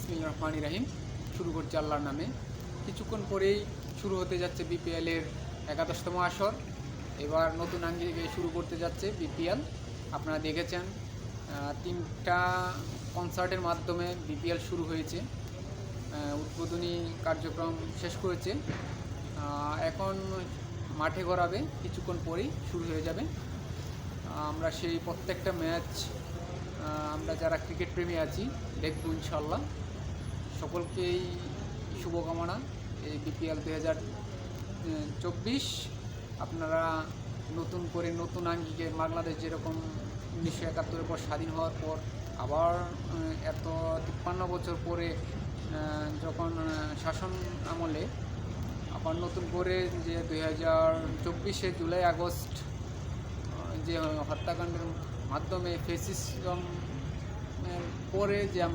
বিসমিল্লাহির রহমানির রহিম। শুরু করছি আল্লাহর নামে। কিছুক্ষণ পরেই শুরু হতে যাচ্ছে বিপিএলের 11তম আসর। এবার নতুন আঙ্গিকে শুরু করতে যাচ্ছে বিপিএল। আপনারা দেখেছেন 3টা কনসার্টের মাধ্যমে বিপিএল শুরু হয়েছে। উদ্বোধনী কার্যক্রম শেষ করেছে। এখন মাঠে গড়াবে, কিছুক্ষণ পরেই শুরু হয়ে যাবে। আমরা সেই প্রত্যেকটা ম্যাচ আমরা যারা ক্রিকেট প্রেমী আছি দেখব ইনশাল্লাহ। সকলকেই শুভকামনা। এই বিপিএল 2024 আপনারা নতুন করে নতুন আঙ্গিকে, বাংলাদেশ যেরকম 1971 পর স্বাধীন হওয়ার পর আবার এত 53 বছর পরে যখন শাসন আমলে আবার নতুন করে যে 2024 জুলাই আগস্ট যে হত্যাকাণ্ডের মাধ্যমে ফ্যাসিজমের পরে যে